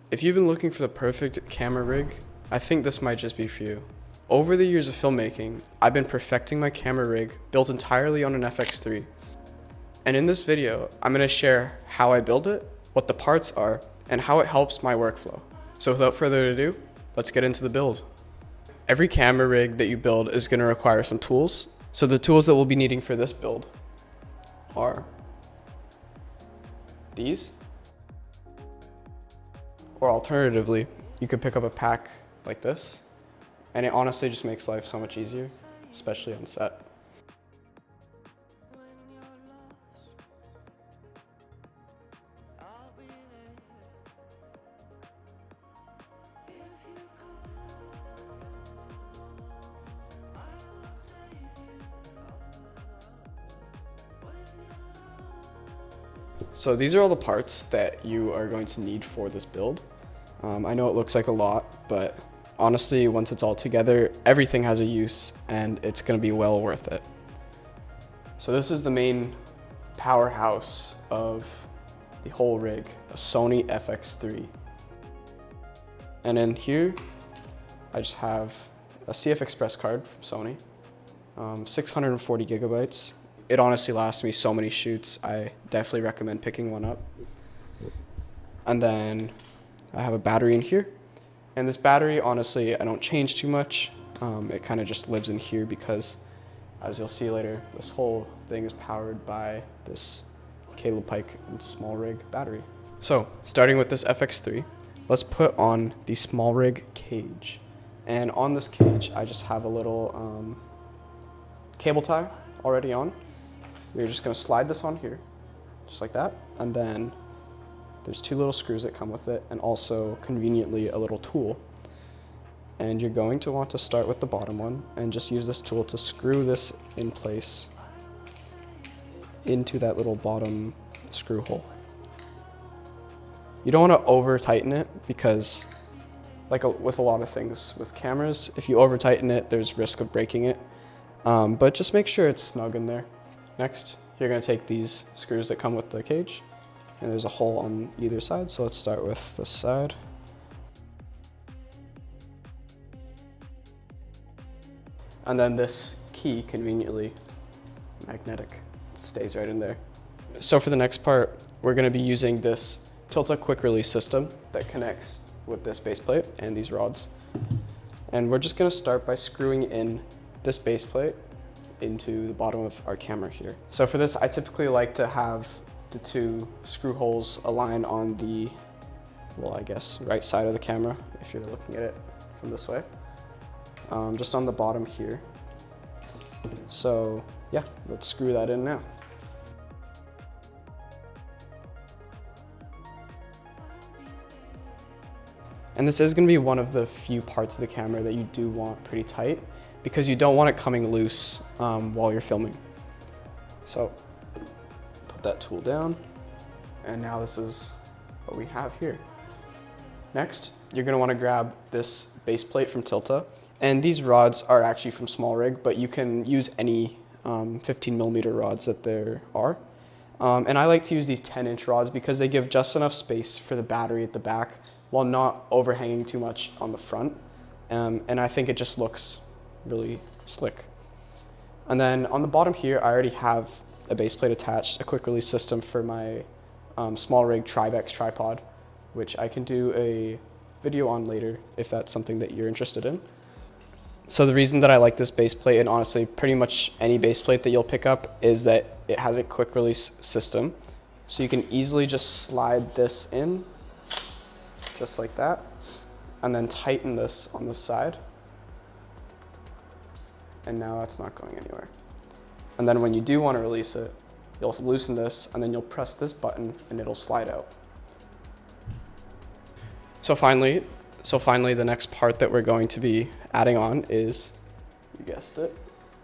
If you've been looking for the perfect camera rig, I think this might just be for you. Over the years of filmmaking, I've been perfecting my camera rig built entirely on an FX3. And in this video, I'm going to share how I build it, what the parts are, and how it helps my workflow. So without further ado, let's get into the build. Every camera rig that you build is going to require some tools. So the tools that we'll be needing for this build are these. Or alternatively, you could pick up a pack like this, and it honestly just makes life so much easier, especially on set. So these are all the parts that you are going to need for this build. I know it looks like a lot, but honestly, once it's all together, everything has a use and it's going to be well worth it. So this is the main powerhouse of the whole rig, a Sony FX3. And in here, I just have a CF Express card from Sony, 640 gigabytes. It honestly lasts me so many shoots. I definitely recommend picking one up. And then I have a battery in here. And this battery, honestly, I don't change too much. It kind of just lives in here because, as you'll see later, this whole thing is powered by this Pike and SmallRig battery. So, starting with this FX3, let's put on the SmallRig cage. And on this cage, I just have a little cable tie already on. We're just going to slide this on here, just like that, and then there's two little screws that come with it, and also conveniently a little tool. And you're going to want to start with the bottom one and just use this tool to screw this in place into that little bottom screw hole. You don't want to over tighten it because, like with a lot of things with cameras, if you over tighten it, there's risk of breaking it. But just make sure it's snug in there. Next, you're going to take these screws that come with the cage, and there's a hole on either side, so let's start with this side. And then this key, conveniently magnetic, stays right in there. So for the next part, we're going to be using this Tilta quick release system that connects with this base plate and these rods. And we're just going to start by screwing in this base plate into the bottom of our camera here. So for this, I typically like to have the two screw holes align on the, well, I guess, right side of the camera, if you're looking at it from this way. Just on the bottom here. So yeah, let's screw that in now. And this is going to be one of the few parts of the camera that you do want pretty tight, because you don't want it coming loose while you're filming. So put that tool down, and now this is what we have here. Next, you're going to want to grab this base plate from Tilta, and these rods are actually from SmallRig, but you can use any 15mm rods that there are. And I like to use these 10-inch rods because they give just enough space for the battery at the back while not overhanging too much on the front. And I think it just looks really slick. And then on the bottom here, I already have a base plate attached, a quick release system for my SmallRig Tribex tripod, which I can do a video on later if that's something that you're interested in. So the reason that I like this base plate, and honestly pretty much any base plate that you'll pick up, is that it has a quick release system. So you can easily just slide this in, just like that, and then tighten this on the side. And now that's not going anywhere. And then when you do want to release it, you'll loosen this, and then you'll press this button and it'll slide out. So finally, the next part that we're going to be adding on is, you guessed it,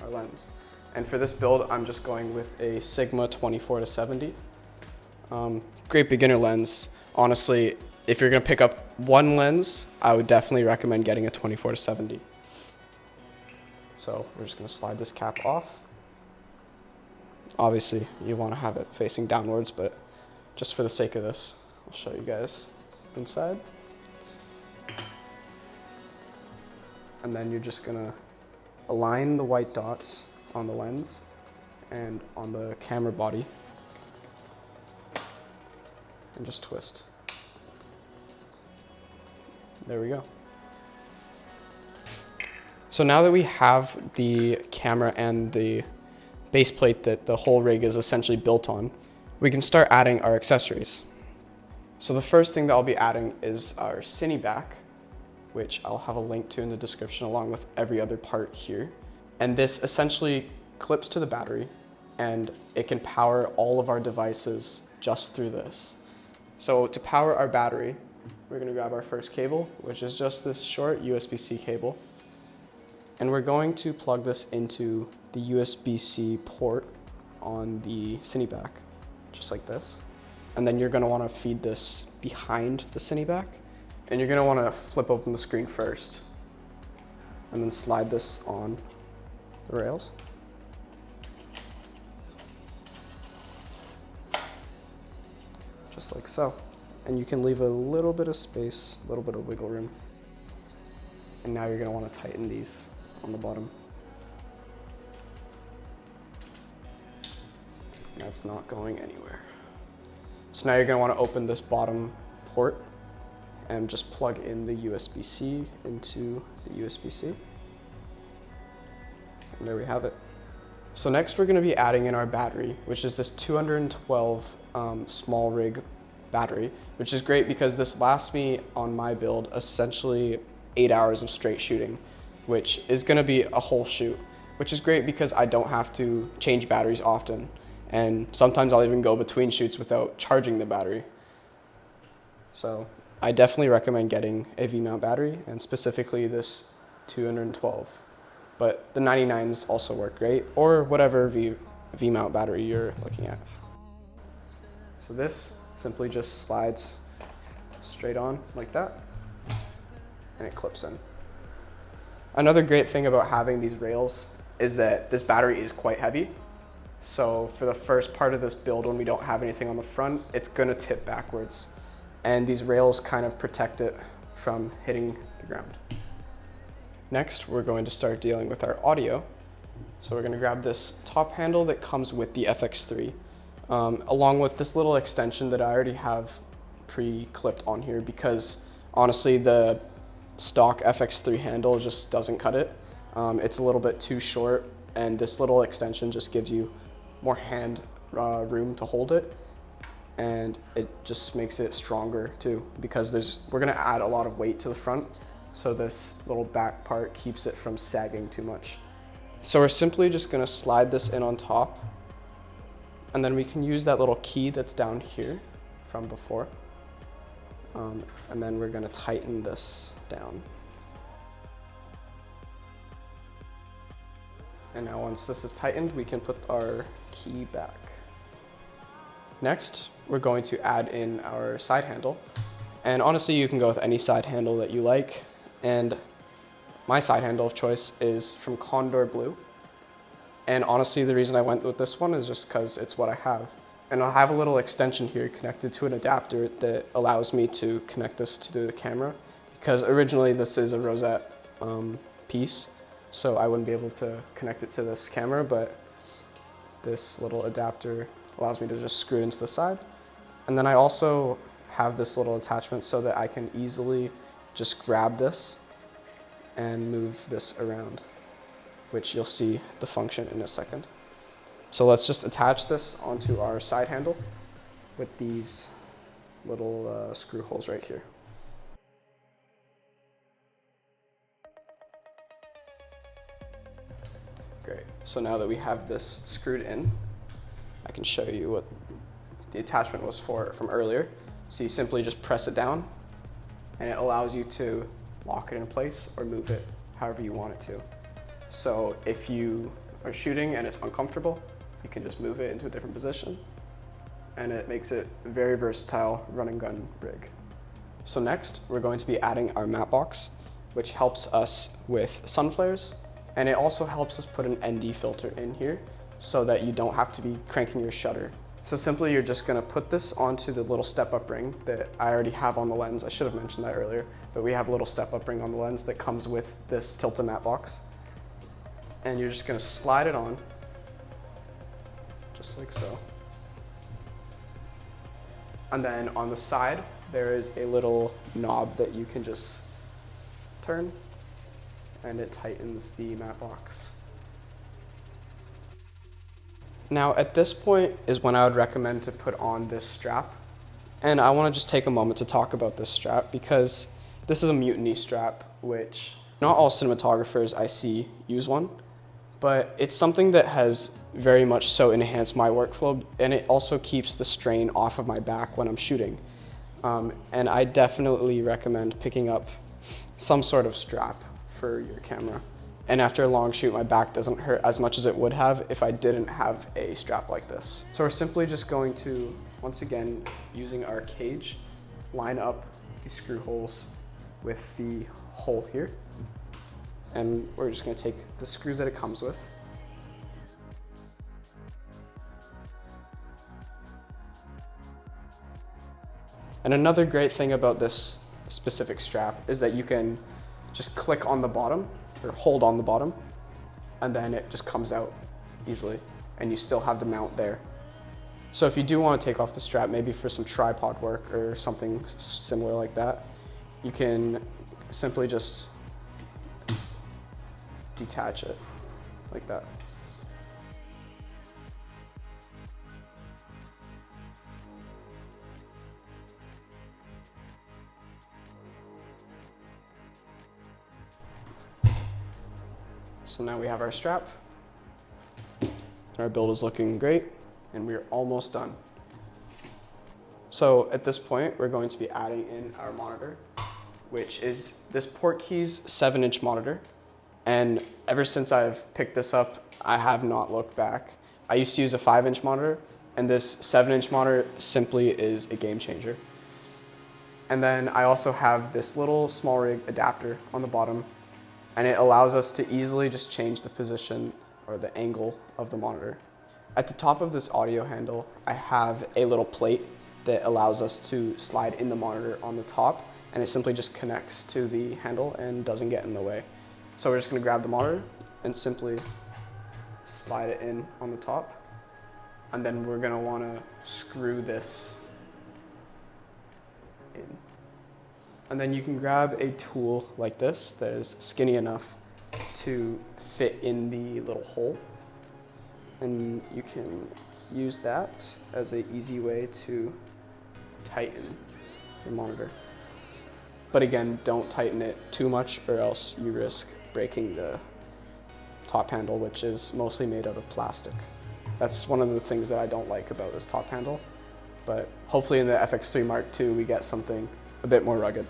our lens. And for this build, I'm just going with a Sigma 24-70. Great beginner lens. Honestly, if you're going to pick up one lens, I would definitely recommend getting a 24-70. So we're just going to slide this cap off. Obviously, you want to have it facing downwards, but just for the sake of this, I'll show you guys inside. And then you're just gonna align the white dots on the lens and on the camera body and just twist. There we go. So now that we have the camera and the base plate that the whole rig is essentially built on, we can start adding our accessories. So the first thing that I'll be adding is our CineBack, which I'll have a link to in the description along with every other part here. And this essentially clips to the battery and it can power all of our devices just through this. So to power our battery, we're gonna grab our first cable, which is just this short USB-C cable. And we're going to plug this into the USB-C port on the CineBack, just like this. And then you're gonna wanna feed this behind the CineBack. And you're gonna wanna flip open the screen first and then slide this on the rails. Just like so. And you can leave a little bit of space, a little bit of wiggle room. And now you're gonna wanna tighten these on the bottom. That's not going anywhere. So now you're gonna wanna open this bottom port and just plug in the USB-C into the USB-C. And there we have it. So next we're gonna be adding in our battery, which is this 212 SmallRig battery, which is great because this lasts me on my build essentially 8 hours of straight shooting, which is gonna be a whole shoot, which is great because I don't have to change batteries often. And sometimes I'll even go between shoots without charging the battery. So I definitely recommend getting a V-mount battery, and specifically this 212. But the 99s also work great, or whatever V-mount battery you're looking at. So this simply just slides straight on like that, and it clips in. Another great thing about having these rails is that this battery is quite heavy. So for the first part of this build, when we don't have anything on the front, it's gonna tip backwards. And these rails kind of protect it from hitting the ground. Next, we're going to start dealing with our audio. So we're gonna grab this top handle that comes with the FX3, along with this little extension that I already have pre-clipped on here because honestly, the stock FX3 handle just doesn't cut it. It's a little bit too short, and this little extension just gives you more hand room to hold it, and it just makes it stronger too because we're gonna add a lot of weight to the front, so this little back part keeps it from sagging too much. So we're simply just gonna slide this in on top, and then we can use that little key that's down here from before, and then we're gonna tighten this down. And now once this is tightened, we can put our key back. Next, we're going to add in our side handle. And honestly, you can go with any side handle that you like. And my side handle of choice is from Kondor Blue. And honestly, the reason I went with this one is just because it's what I have. And I'll have a little extension here connected to an adapter that allows me to connect this to the camera, because originally this is a Rosette piece. So I wouldn't be able to connect it to this camera, but this little adapter allows me to just screw it into the side. And then I also have this little attachment so that I can easily just grab this and move this around, which you'll see the function in a second. So let's just attach this onto our side handle with these little screw holes right here. Great, so now that we have this screwed in, I can show you what the attachment was for from earlier. So you simply just press it down and it allows you to lock it in place or move it however you want it to. So if you are shooting and it's uncomfortable, you can just move it into a different position, and it makes it a very versatile run and gun rig. So next, we're going to be adding our matte box, which helps us with sun flares, and it also helps us put an ND filter in here so that you don't have to be cranking your shutter So simply you're just gonna put this onto the little step-up ring that I already have on the lens. I should have mentioned that earlier, but we have a little step-up ring on the lens that comes with this Tilta matte box. And you're just gonna slide it on, just like so. And then on the side, there is a little knob that you can just turn, and it tightens the matte box. Now at this point is when I would recommend to put on this strap. And I want to just take a moment to talk about this strap because this is a MUTINY strap, which not all cinematographers I see use one, but it's something that has very much so enhanced my workflow, and it also keeps the strain off of my back when I'm shooting. And I definitely recommend picking up some sort of strap for your camera. And after a long shoot, my back doesn't hurt as much as it would have if I didn't have a strap like this. So we're simply just going to, once again, using our cage, line up the screw holes with the hole here. And we're just gonna take the screws that it comes with. And another great thing about this specific strap is that you can just click on the bottom or hold on the bottom, and then it just comes out easily, and you still have the mount there. So if you do want to take off the strap, maybe for some tripod work or something similar like that, you can simply just detach it like that. So now we have our strap. Our build is looking great, and we're almost done. So at this point, we're going to be adding in our monitor, which is this PORTKEYS 7-inch monitor. And ever since I've picked this up, I have not looked back. I used to use a 5-inch monitor, and this 7-inch monitor simply is a game changer. And then I also have this little SmallRig adapter on the bottom, and it allows us to easily just change the position or the angle of the monitor. At the top of this audio handle, I have a little plate that allows us to slide in the monitor on the top, and it simply just connects to the handle and doesn't get in the way. So we're just gonna grab the monitor and simply slide it in on the top, and then we're gonna wanna screw this in. And then you can grab a tool like this that is skinny enough to fit in the little hole. And you can use that as an easy way to tighten your monitor. But again, don't tighten it too much or else you risk breaking the top handle, which is mostly made out of plastic. That's one of the things that I don't like about this top handle. But hopefully in the FX3 Mark II, we get something a bit more rugged.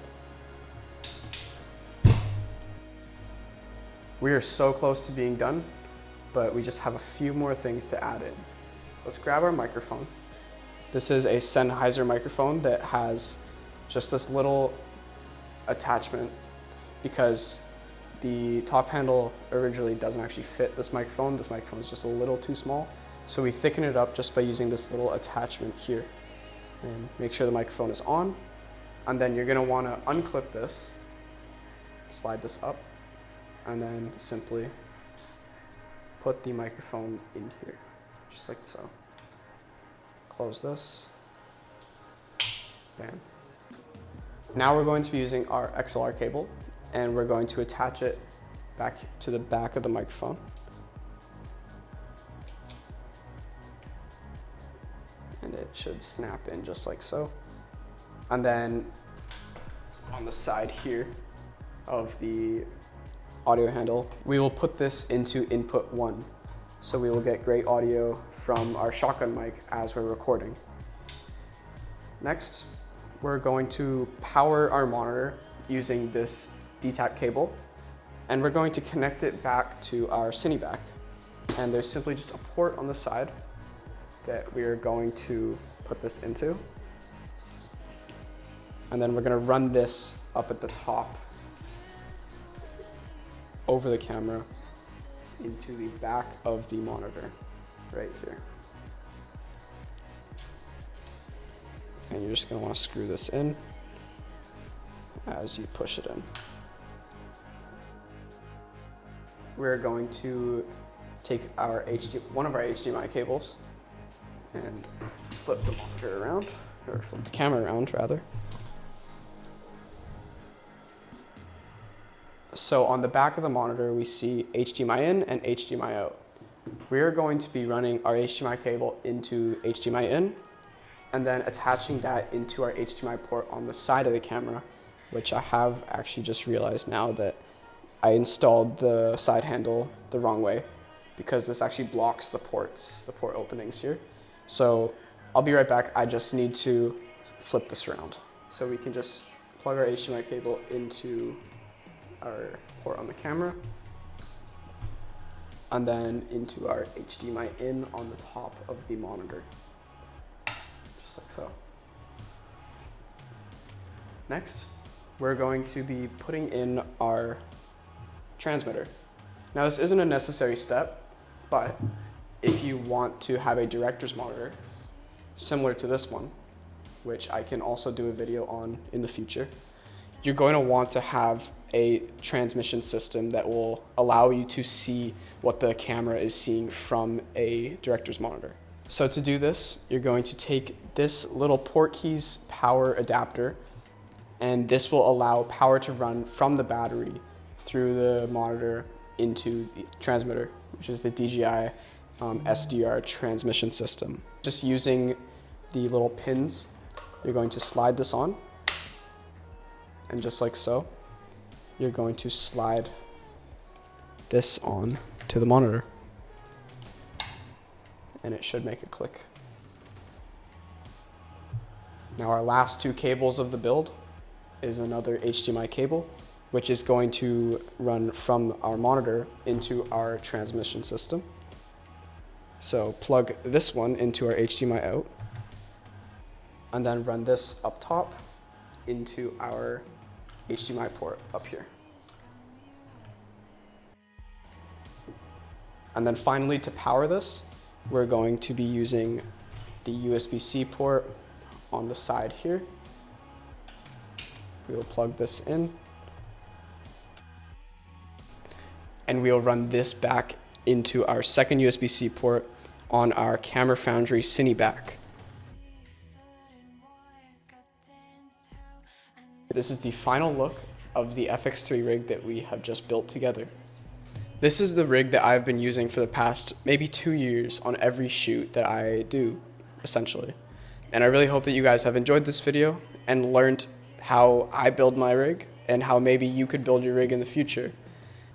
We are so close to being done, but we just have a few more things to add in. Let's grab our microphone. This is a Sennheiser microphone that has just this little attachment because the top handle originally doesn't actually fit this microphone. This microphone is just a little too small. So we thicken it up just by using this little attachment here. And make sure the microphone is on. And then you're gonna wanna unclip this, slide this up, and then simply put the microphone in here, just like so. Close this, bam. Now we're going to be using our XLR cable, and we're going to attach it back to the back of the microphone. And it should snap in just like so. And then on the side here of the audio handle, we will put this into input 1. So we will get great audio from our shotgun mic as we're recording. Next, we're going to power our monitor using this DTAC cable, and we're going to connect it back to our CineBack. And there's simply just a port on the side that we are going to put this into. And then we're gonna run this up at the top over the camera into the back of the monitor right here. and you're just going to want to screw this in as you push it in. We're going to take one of our HDMI cables and flip the monitor around, or flip the camera around rather. So on the back of the monitor, we see HDMI in and HDMI out. We are going to be running our HDMI cable into HDMI in, and then attaching that into our HDMI port on the side of the camera, which I have actually just realized now that I installed the side handle the wrong way, because this actually blocks the port openings here. So I'll be right back. I just need to flip this around. So we can just plug our HDMI cable into our port on the camera, and then into our HDMI in on the top of the monitor, just like so. Next, we're going to be putting in our transmitter. Now this isn't a necessary step, but if you want to have a director's monitor similar to this one, which I can also do a video on in the future, you're going to want to have a transmission system that will allow you to see what the camera is seeing from a director's monitor. So to do this, you're going to take this little PORTKEYS power adapter, and this will allow power to run from the battery through the monitor into the transmitter, which is the DJI SDR Transmission System. Just using the little pins, you're going to slide this on, and just like so, you're going to slide this on to the monitor, and it should make a click. Now our last two cables of the build is another HDMI cable, which is going to run from our monitor into our transmission system. So plug this one into our HDMI out, and then run this up top into our HDMI port up here. And then finally, to power this, we're going to be using the USB-C port on the side here. We will plug this in, and we'll run this back into our second USB-C port on our Camera Foundry CineBack. This is the final look of the FX3 rig that we have just built together. This is the rig that I've been using for the past maybe 2 years on every shoot that I do, essentially. And I really hope that you guys have enjoyed this video and learned how I build my rig and how maybe you could build your rig in the future.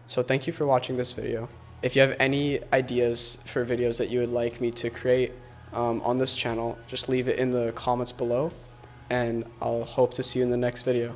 So thank you for watching this video. If you have any ideas for videos that you would like me to create on this channel, just leave it in the comments below, and I'll hope to see you in the next video.